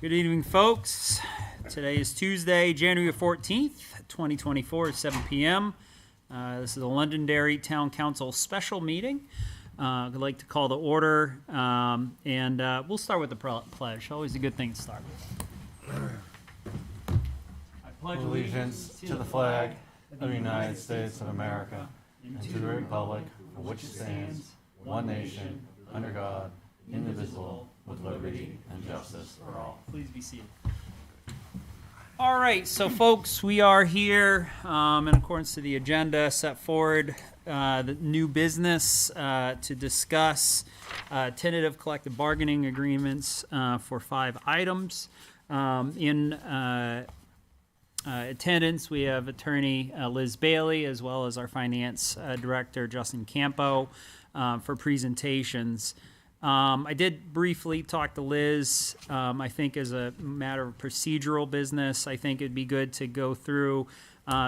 Good evening, folks. Today is Tuesday, January 14th, 2024, 7 p.m. This is the Londonderry Town Council special meeting. I'd like to call to order, and we'll start with the pledge. Always a good thing to start with. I pledge Allegiance to the flag of the United States of America and to the republic for which it stands, one nation, under God, indivisible, with liberty and justice for all. Please be seated. All right, so folks, we are here in accordance to the agenda set forward, the new business to discuss tentative collective bargaining agreements for 5 items. In attendance, we have attorney Liz Bailey, as well as our finance director, Justin Campo, for presentations. I did briefly talk to Liz. I think as a matter of procedural business, I think it'd be good to go through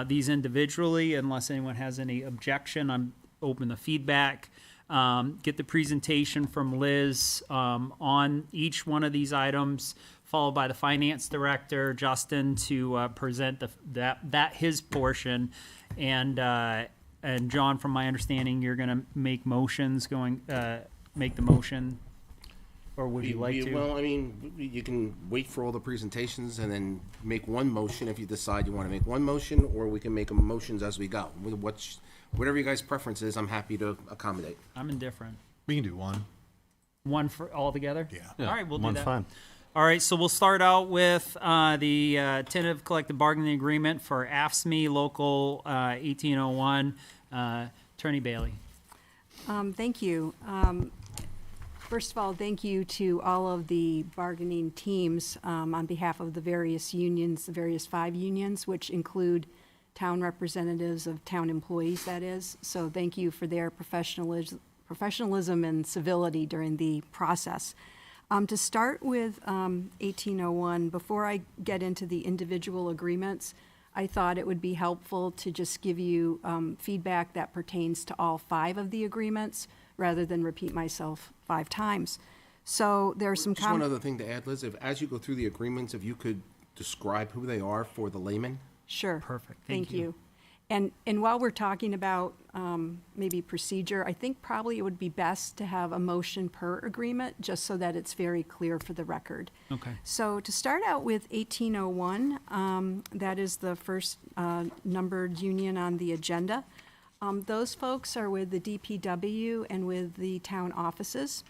these individually. Unless anyone has any objection, I'm open to feedback. Get the presentation from Liz on each one of these items, followed by the finance director, Justin, to present his portion. And John, from my understanding, you're going to make motions make the motion, or would you like to? Well, I mean, you can wait for all the presentations and then make one motion if you decide you want to make one motion, or we can make them motions as we go. Whatever you guys' preference is, I'm happy to accommodate. I'm indifferent. We can do one. One for all together? Yeah. All right, we'll do One's that. fine. All right, so we'll start out with the tentative collective bargaining agreement for AFSCME Local 1801. Attorney Bailey. Thank you. First of all, thank you to all of the bargaining teams on behalf of the various unions, the various 5 unions, which include town representatives of town employees, that is. So thank you for their professionalism and civility during the process. To start with 1801, before I get into the individual agreements, I thought it would be helpful to just give you feedback that pertains to all 5 of the agreements, rather than repeat myself 5 times. So there's some Just one other thing to add, Liz, as you go through the agreements, if you could describe who they are for the layman. Sure. Perfect. Thank you. And while we're talking about maybe procedure, I think probably it would be best to have a motion per agreement, just so that it's very clear for the record. Okay. So to start out with 1801, that is the first numbered union on the agenda. Those folks are with the DPW and with the town offices.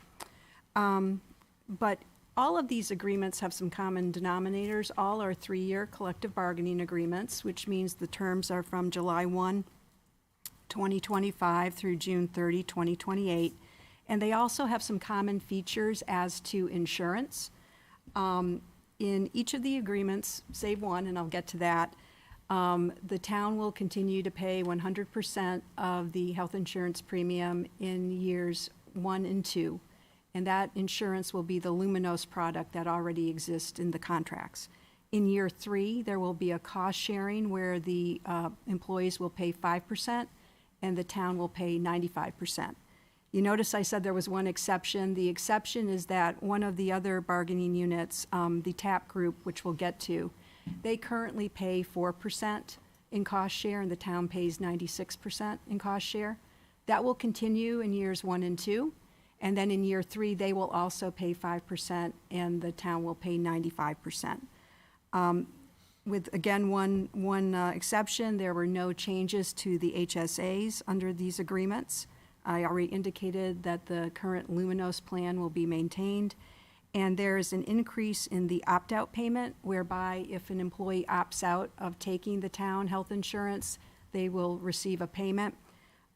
But all of these agreements have some common denominators. All are 3-year collective bargaining agreements, which means the terms are from July 1, 2025 through June 30, 2028. And they also have some common features as to insurance. In each of the agreements, save one, and I'll get to that, the town will continue to pay 100% of the health insurance premium in years 1 and 2. And that insurance will be the Luminos product that already exists in the contracts. In year 3, there will be a cost sharing where the employees will pay 5% and the town will pay 95%. You notice I said there was one exception. The exception is that one of the other bargaining units, the TAP group, which we'll get to, they currently pay 4% in cost share, and the town pays 96% in cost share. That will continue in years 1 and 2, and then in year 3, they will also pay 5%, and the town will pay 95%. With, again, one exception, there were no changes to the HSAs under these agreements. I already indicated that the current Luminos plan will be maintained. And there is an increase in the opt-out payment, whereby if an employee opts out of taking the town health insurance, they will receive a payment.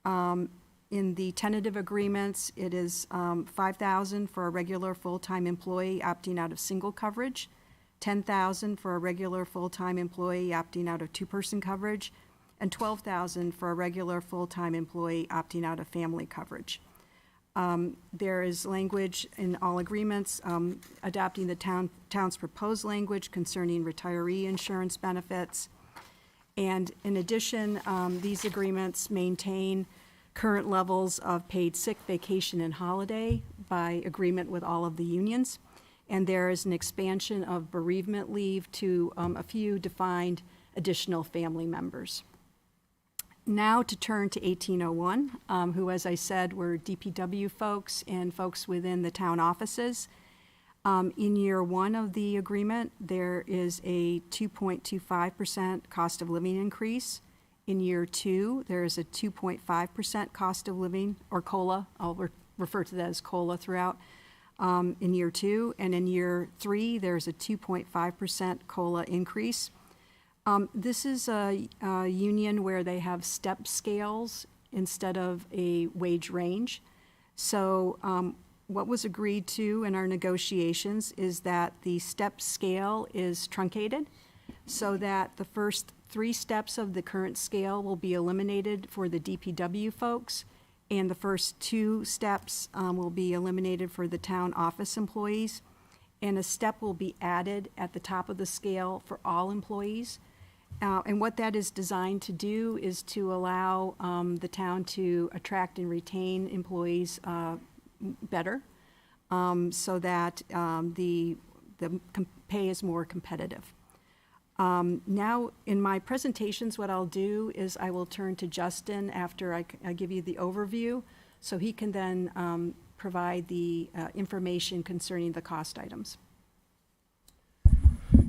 In the tentative agreements, it is $5,000 for a regular full-time employee opting out of single coverage, $10,000 for a regular full-time employee opting out of 2-person coverage, and $12,000 for a regular full-time employee opting out of family coverage. There is language in all agreements adopting the town's proposed language concerning retiree insurance benefits. And in addition, these agreements maintain current levels of paid sick, vacation, and holiday by agreement with all of the unions. and there is an expansion of bereavement leave to a few defined additional family members. Now to turn to 1801, who, as I said, were DPW folks and folks within the town offices. In year one of the agreement, there is a 2.25% cost of living increase. In year two, there is a 2.5% cost of living, or COLA. I'll refer to that as COLA throughout. In year two, and in year three, there's a 2.5% COLA increase. This is a union where they have step scales instead of a wage range. So what was agreed to in our negotiations is that the step scale is truncated so that the first 3 steps of the current scale will be eliminated for the DPW folks, and the first 2 steps will be eliminated for the town office employees, and a step will be added at the top of the scale for all employees. And what that is designed to do is to allow the town to attract and retain employees better, so that the pay is more competitive. Now, in my presentations, what I'll do is I will turn to Justin after I give you the overview, so he can then provide the information concerning the cost items.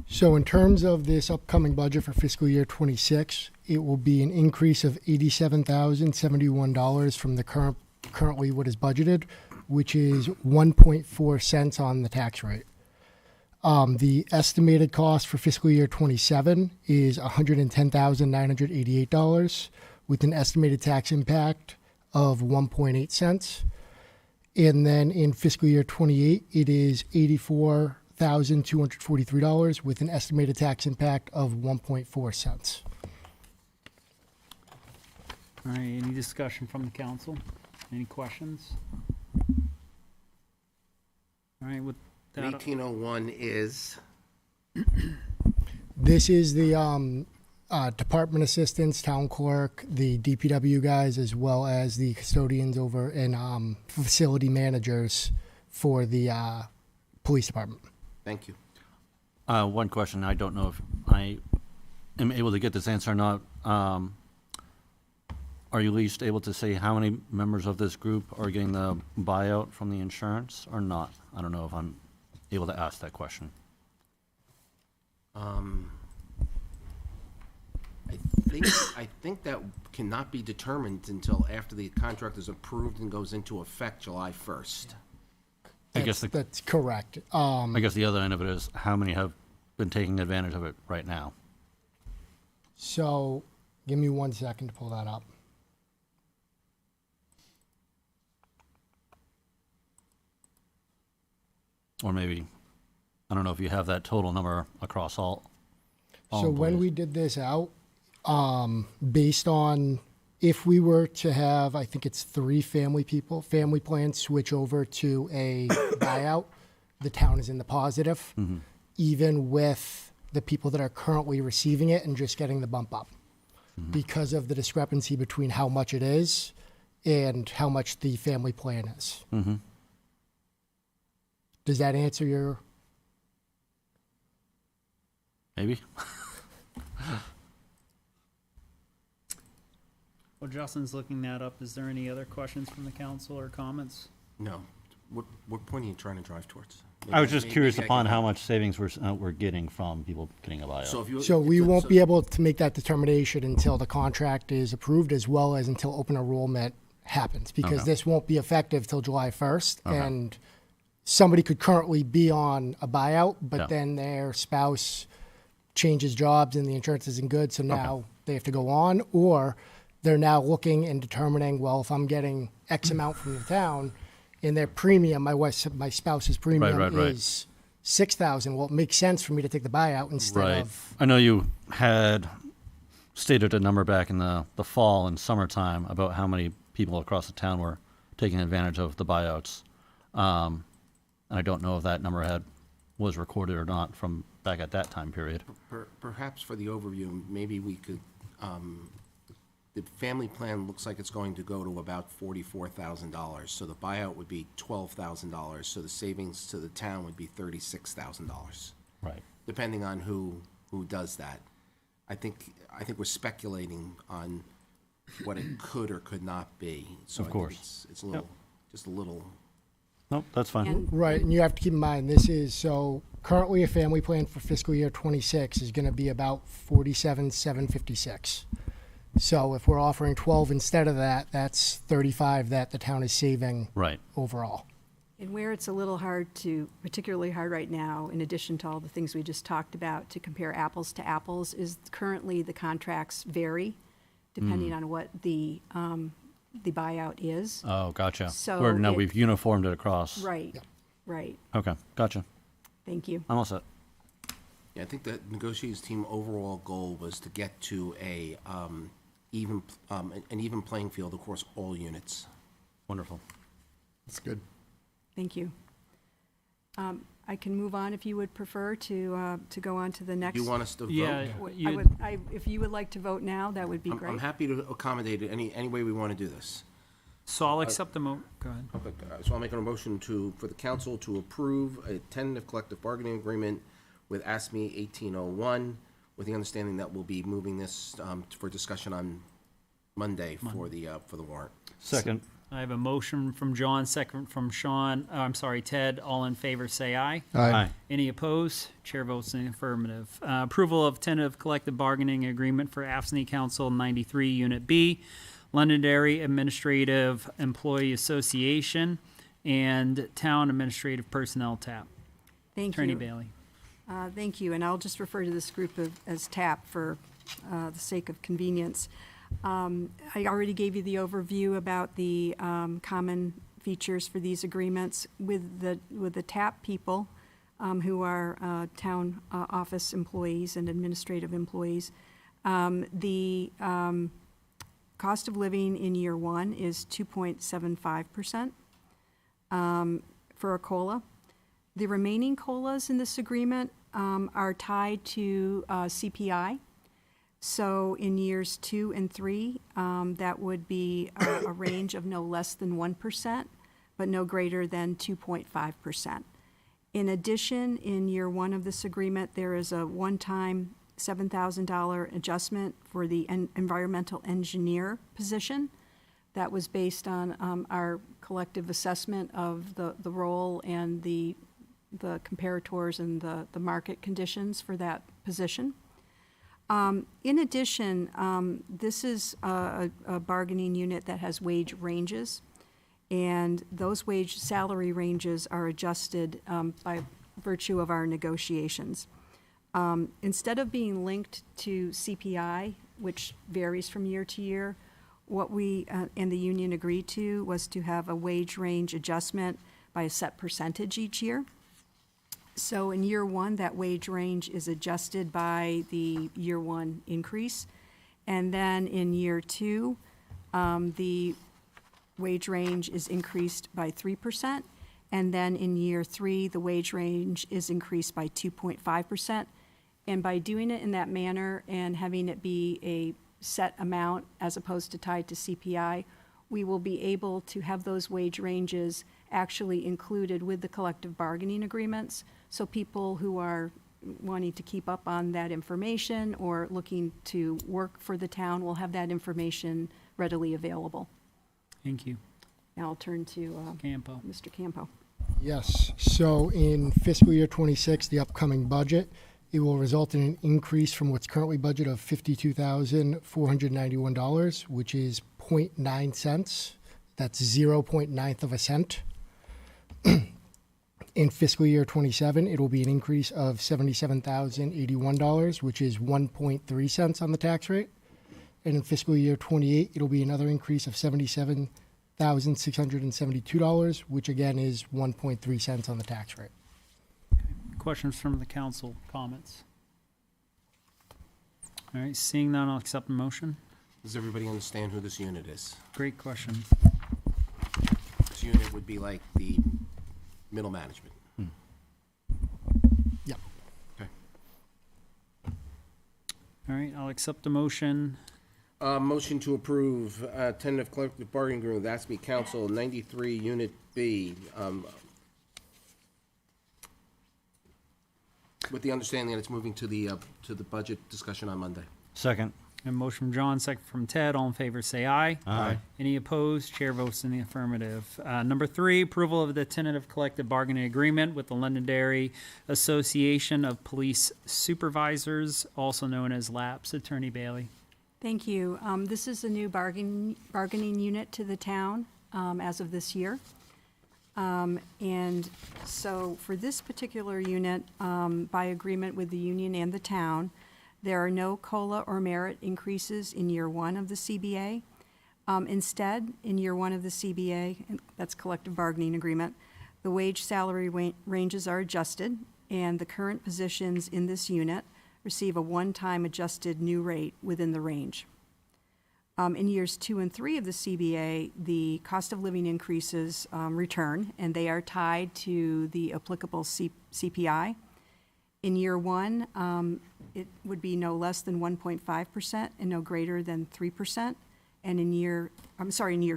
So in terms of this upcoming budget for fiscal year '26, it will be an increase of $87,071 from the currently what is budgeted, which is 1.4 cents on the tax rate. The estimated cost for fiscal year '27 is $110,988, with an estimated tax impact of 1.8 cents. And then in fiscal year '28, it is $84,243, with an estimated tax impact of 1.4 cents. All right, any discussion from the council? Any questions? All right, with that, 1801 is, This is the department assistants, town clerk, the DPW guys, as well as the custodians over and facility managers for the police department. thank you. One question, I don't know if I am able to get this answer or not. Are you at least able to say how many members of this group are getting the buyout from the insurance or not? I don't know if I'm able to ask that question. I think that cannot be determined until after the contract is approved and goes into effect July 1st. I guess That's correct. I guess the other end of it is how many have been taking advantage of it right now? So give me 1 second to pull that up. Or maybe, I don't know if you have that total number across all So when employees. we did this out, based on if we were to have, I think it's 3 family plans switch over to a buyout, the town is in the positive, even with the people that are currently receiving it and just getting the bump up, because of the discrepancy between how much it is and how much the family plan is. Does that answer your? Maybe? well, Justin's looking that up. Is there any other questions from the council or comments? No. What point are you trying to drive towards? I was just Maybe curious I upon can- how much savings we're getting from people getting a buyout. So if you. So we won't be able to make that determination until the contract is approved, as well as until open enrollment happens, because Okay. this won't be effective till July 1st. Okay. And somebody could currently be on a buyout, Yeah. but then their spouse changes jobs and the insurance isn't good, so now they have to go on, or they're now looking and determining, well, if I'm getting X amount from the town and their premium, my spouse's premium right. is $6,000, well, it makes sense for me to take the buyout instead Right. of. I know you had stated a number back in the fall and summertime about how many people across the town were taking advantage of the buyouts. And I don't know if that number was recorded or not from back at that time period. Perhaps for the overview, maybe we could the family plan looks like it's going to go to about $44,000. So the buyout would be $12,000. So the savings to the town would be $36,000, Right. depending on who does that. I think we're speculating on what it could or could not be. So Of I think course. it's a little, just a little. Nope, that's fine. And Right, and you have to keep in mind, this is, so currently a family plan for fiscal year '26 is gonna be about 47,756. So if we're offering 12 instead of that, that's 35 that the town is saving Right. overall. And where it's a little hard to, particularly hard right now, in addition to all the things we just talked about, to compare apples to apples, is currently the contracts vary depending on what the buyout is. Oh, gotcha. So Where now it- we've uniformed it across. Right, right. Okay, gotcha. Thank you. I'm all set. Yeah, I think the negotiations team overall goal was to get to an even playing field across all units. Wonderful. That's good. Thank you. I can move on if you would prefer to go on to the next. You want us to vote? Yeah, If you would like to vote now, that would be I'm great. happy to accommodate it any way we want to do this. so I'll accept the go ahead. So I'll make a motion for the council to approve a tentative collective bargaining agreement with ASME 1801, with the understanding that we'll be moving this for discussion on Monday for the warrant. Second. I have a motion from John, second from Sean, Ted. All in favor, say aye. Aye. Any opposed? Chair votes in the affirmative. Approval of tentative collective bargaining agreement for AFSCME Council 93, Unit B, Londonderry Administrative Employee Association, and Town Administrative Personnel TAP. Thank Attorney you. Bailey. Thank you, and I'll just refer to this group as TAP for the sake of convenience. I already gave you the overview about the common features for these agreements with the TAP people, who are town office employees and administrative employees. The cost of living in year one is 2.75% for a COLA. The remaining COLAs in this agreement are tied to CPI. So in years 2 and 3, that would be a range of no less than 1%, but no greater than 2.5%. In addition, in year 1 of this agreement, there is a one-time $7,000 adjustment for the environmental engineer position. That was based on our collective assessment of the role and the comparators and the market conditions for that position. In addition, this is a bargaining unit that has wage ranges, and those wage salary ranges are adjusted by virtue of our negotiations. Instead of being linked to CPI, which varies from year to year, what we and the union agreed to was to have a wage range adjustment by a set percentage each year. So in year 1, that wage range is adjusted by the year 1 increase. And then in year 2, the wage range is increased by 3%. And then in year 3, the wage range is increased by 2.5%. And by doing it in that manner and having it be a set amount as opposed to tied to CPI, we will be able to have those wage ranges actually included with the collective bargaining agreements. So people who are wanting to keep up on that information or looking to work for the town will have that information readily available. Thank you. Now I'll turn to Campo. Mr. Campo. Yes, so in fiscal year '26, the upcoming budget, it will result in an increase from what's currently budgeted of $52,491, which is 0.9 cents. That's 0.9 of a cent. In fiscal year '27, it will be an increase of $77,081, which is 1.3 cents on the tax rate. And in fiscal year '28, it'll be another increase of $77,672, which again is 1.3 cents on the tax rate. Questions from the council, comments? All right, seeing none, I'll accept the motion. Does everybody understand who this unit is? Great question. This unit would be like the middle management. Yep. Okay. All right, I'll accept the motion Motion to approve tentative collective bargaining agreement with ASME Council 93 Unit B. With the understanding that it's moving to the budget discussion on Monday. Second. A motion from John, second from Ted. All in favor, say aye. Aye. Any opposed? Chair votes in the affirmative. Number 3, approval of the tentative collective bargaining agreement with the Londonderry Association of Police Supervisors, also known as LAPS. Attorney Bailey. Thank you. This is a new bargaining unit to the town as of this year. And so for this particular unit, by agreement with the union and the town, there are no COLA or merit increases in year 1 of the CBA. Instead, in year 1 of the CBA, and that's collective bargaining agreement, the wage salary ranges are adjusted, and the current positions in this unit receive a one-time adjusted new rate within the range. In years 2 and 3 of the CBA, the cost of living increases return, and they are tied to the applicable CPI. In year 1, it would be no less than 1.5% and no greater than 3%. And in year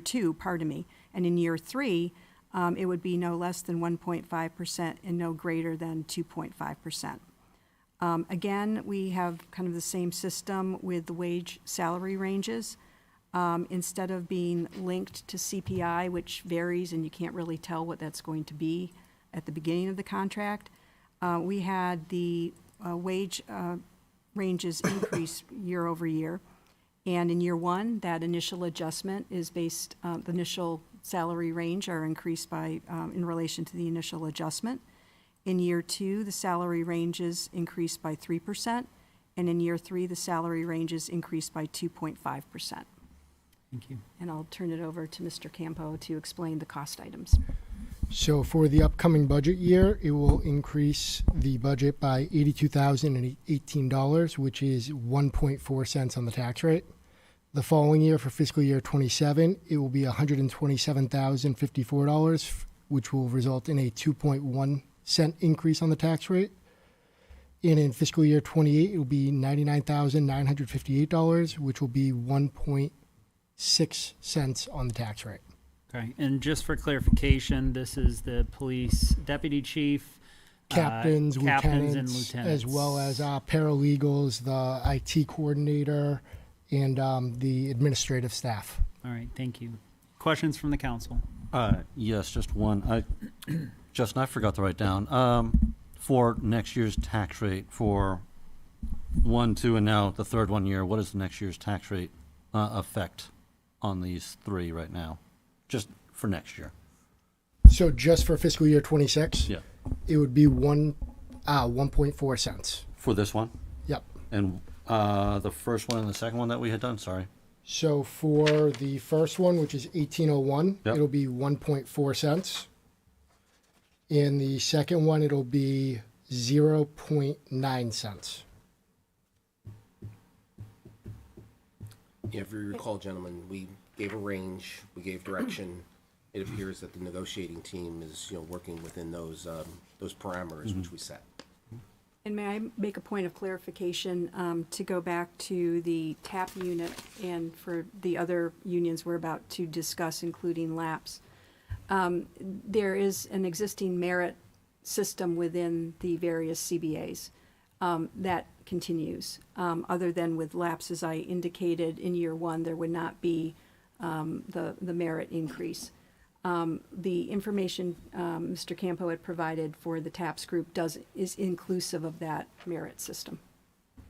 2, pardon me. And in year 3, it would be no less than 1.5% and no greater than 2.5%. Again, we have kind of the same system with the wage salary ranges. Instead of being linked to CPI, which varies and you can't really tell what that's going to be at the beginning of the contract, we had the wage ranges increase year over year. And in year 1, that initial adjustment is based, the initial salary range are increased by, in relation to the initial adjustment. In year 2, the salary ranges increased by 3%. And in year 3, the salary ranges increased by 2.5%. Thank you. And I'll turn it over to Mr. Campo to explain the cost items. So for the upcoming budget year, it will increase the budget by $82,018, which is 1.4 cents on the tax rate. The following year, for fiscal year 27, it will be $127,054, which will result in a 2.1 cent increase on the tax rate. And in fiscal year 28, it will be $99,958, which will be 1.6 cents on the tax rate. Okay, and just for clarification, this is the police deputy chief, Captains, and lieutenants, as well as paralegals, the IT coordinator, and the administrative staff. All right, thank you. Questions from the council? Yes, just one. Justin, I forgot to write down. For next year's tax rate for 1, 2, and now the third 1 year, what is the next year's tax rate effect on these 3 right now? Just for next year. So just for fiscal year 26, Yeah. it would be 1.4 cents. For this one? Yep. And the first one and the second one that we had done, sorry. So for the first one, which is 1801, Yep. it'll be 1.4 cents. And the second one, it'll be 0.9 cents. Yeah, if you recall, gentlemen, we gave a range, we gave direction. It appears that the negotiating team is, working within those parameters which we set. And may I make a point of clarification to go back to the TAP unit and for the other unions we're about to discuss, including LAPS? There is an existing merit system within the various CBAs that continues. Other than with LAPS, as I indicated, in year 1, there would not be the merit increase. The information Mr. Campo had provided for the TAPS group is inclusive of that merit system.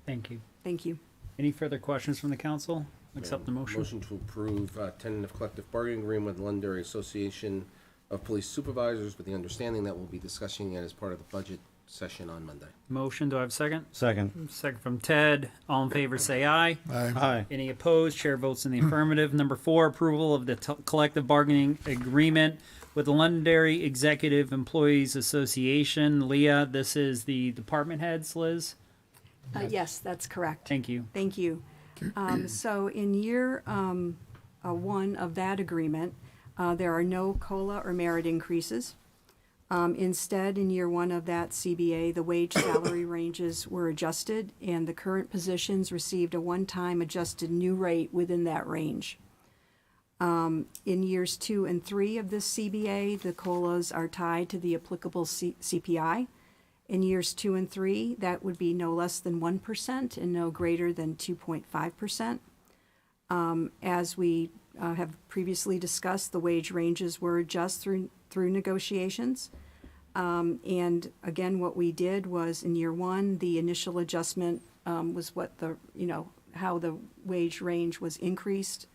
Thank you. Thank you. Any further questions from the council? Accept the motion. Motion to approve tentative collective bargaining agreement with Londonderry Association of Police Supervisors with the understanding that we'll be discussing it as part of the budget session on Monday. Motion, do I have a second? Second. Second from Ted. All in favor, say aye. Aye. Any opposed? Chair votes in the affirmative. Number 4, approval of the collective bargaining agreement with the Londonderry Executive Employees Association. Leah, this is the department heads, Liz? Yes, that's correct. Thank you. Thank you. So in year 1 of that agreement, there are no COLA or merit increases. Instead, in year one of that CBA, the wage salary ranges were adjusted, and the current positions received a one-time adjusted new rate within that range. In years 2 and 3 of this CBA, the COLAs are tied to the applicable CPI. In years 2 and 3, that would be no less than 1% and no greater than 2.5%. As we have previously discussed, the wage ranges were adjusted through negotiations. And again, what we did was in year one, the initial adjustment was what how the wage range was increased.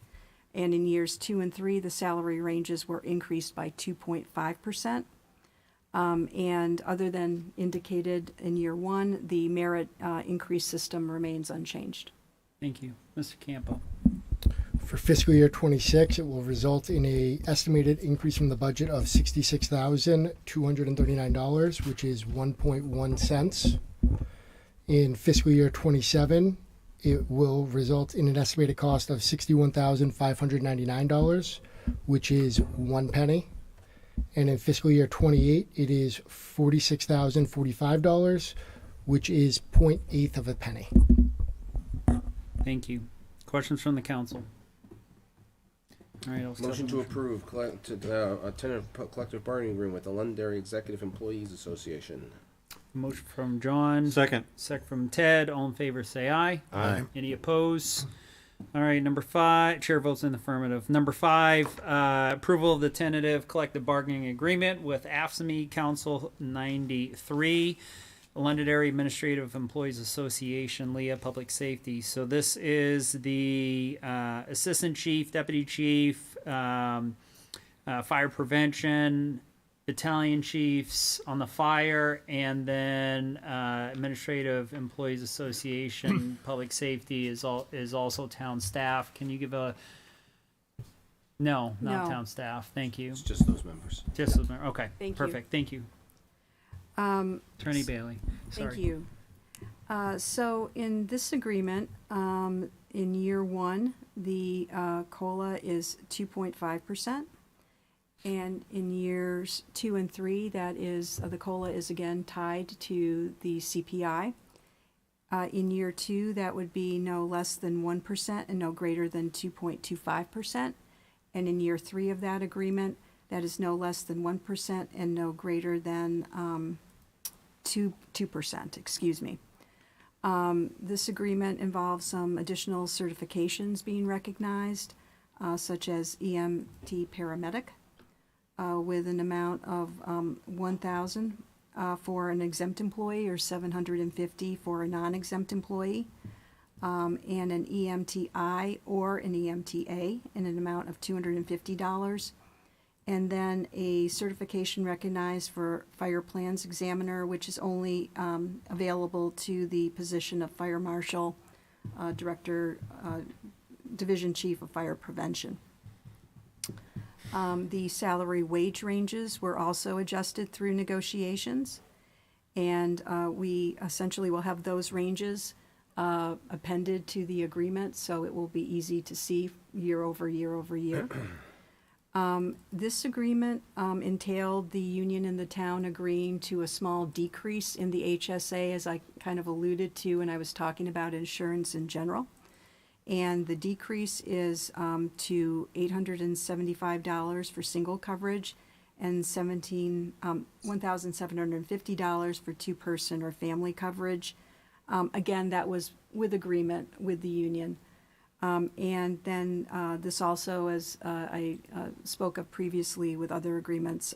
And in years 2 and 3, the salary ranges were increased by 2.5%. And other than indicated in year one, the merit increase system remains unchanged. Thank you. Mr. Campo. For fiscal year 26, it will result in a estimated increase from the budget of $66,239, which is 1.1 cents. In fiscal year 27, it will result in an estimated cost of $61,599, which is 1 penny. And in fiscal year 28, it is $46,045, which is 0.8 of a penny. Thank you. Questions from the council? All right, I'll start Motion with- to approve a tentative collective bargaining agreement with the Londonderry Executive Employees Association. Motion from John. Second. Second from Ted. All in favor, say aye. Aye. Any opposed? All right, number 5, chair votes in the affirmative. Number 5, approval of the tentative collective bargaining agreement with AFSCME Council 93, Londonderry Administrative Employees Association, LEA Public Safety. So this is the assistant chief, deputy chief, fire prevention, battalion chiefs on the fire, and then Administrative Employees Association, Public Safety is also town staff. Can you give a? No, not No. town staff. Thank you. It's just those members. Just those members. Okay. Thank you. Perfect. Thank you. Attorney Bailey. Sorry. Thank you. So in this agreement, in year one, the COLA is 2.5%. And in years 2 and 3, that is, the COLA is again tied to the CPI. In year 2, that would be no less than 1% and no greater than 2.25%. And in year 3 of that agreement, that is no less than 1% and no greater than 2%, excuse me. This agreement involves some additional certifications being recognized, such as EMT paramedic, with an amount of $1,000 for an exempt employee or $750 for a non-exempt employee, and an EMTI or an EMTA in an amount of $250. And then a certification recognized for fire plans examiner, which is only available to the position of fire marshal, director, division chief of fire prevention. The salary wage ranges were also adjusted through negotiations, and we essentially will have those ranges appended to the agreement, so it will be easy to see year over year over year. This agreement entailed the union and the town agreeing to a small decrease in the HSA, as I kind of alluded to when I was talking about insurance in general. And the decrease is to $875 for single coverage and $1,750 for two-person or family coverage. Again, that was with agreement with the union. And then this also, as I spoke of previously with other agreements,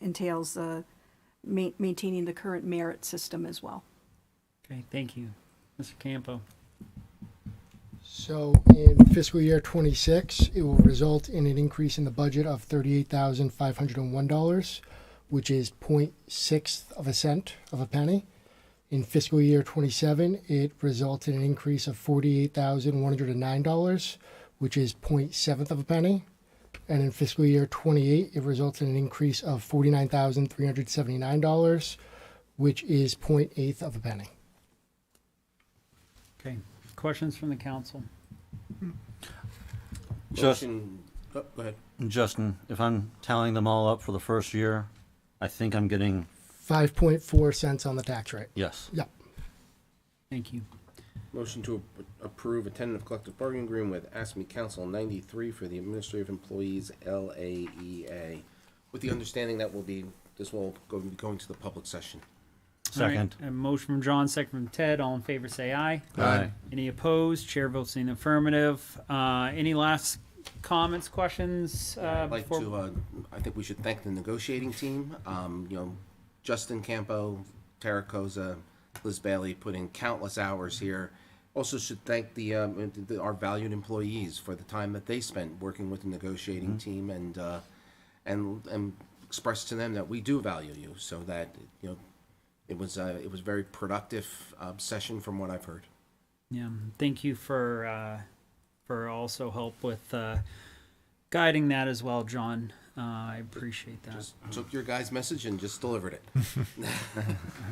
entails maintaining the current merit system as well. Okay. Thank you, Mr. Campo. So in fiscal year 26, it will result in an increase in the budget of $38,501, which is 0.6 of a cent of a penny. In fiscal year 27, it results in an increase of $48,109, which is 0.7 of a penny. And in fiscal year 28, it results in an increase of $49,379, which is 0.8 of a penny. Okay. Questions from the council? Just- Motion, go ahead. Justin, if I'm tallying them all up for the first year, I think I'm getting, 5.4 cents on the tax rate. yes. Yep. Thank you. Motion to approve a tentative collective bargaining agreement with ASME Council 93 for the administrative employees LAEA, with the understanding that this will be going to the public session. All right, Second. a motion from John, second from Ted. All in favor, say aye. Aye. Any opposed? Chair votes in the affirmative. Any last comments, questions? I'd like before- to, I think we should thank the negotiating team. Justin Campo, Tara Koza, Liz Bailey put in countless hours here. Also should thank our valued employees for the time that they spent working with the negotiating team and express to them that we do value you, so that, it was very productive session from what I've heard. Yeah, thank you for also help with guiding that as well, John. I appreciate that. Just took your guys' message and just delivered it. All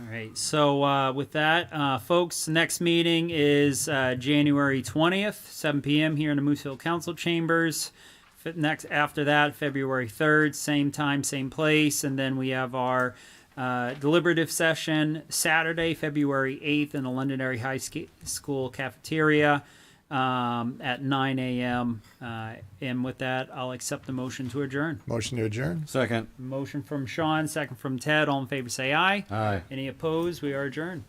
right. So with that, folks, the next meeting is January 20th, 7 p.m. here in the Moose Hill Council Chambers. After that, February 3rd, same time, same place, and then we have our deliberative session Saturday, February 8th in the Londonderry High School cafeteria at 9 a.m. And with that, I'll accept the motion to adjourn. Motion to adjourn? Second. Motion from Sean, second from Ted. All in favor, say aye. Aye. Any opposed? We are adjourned.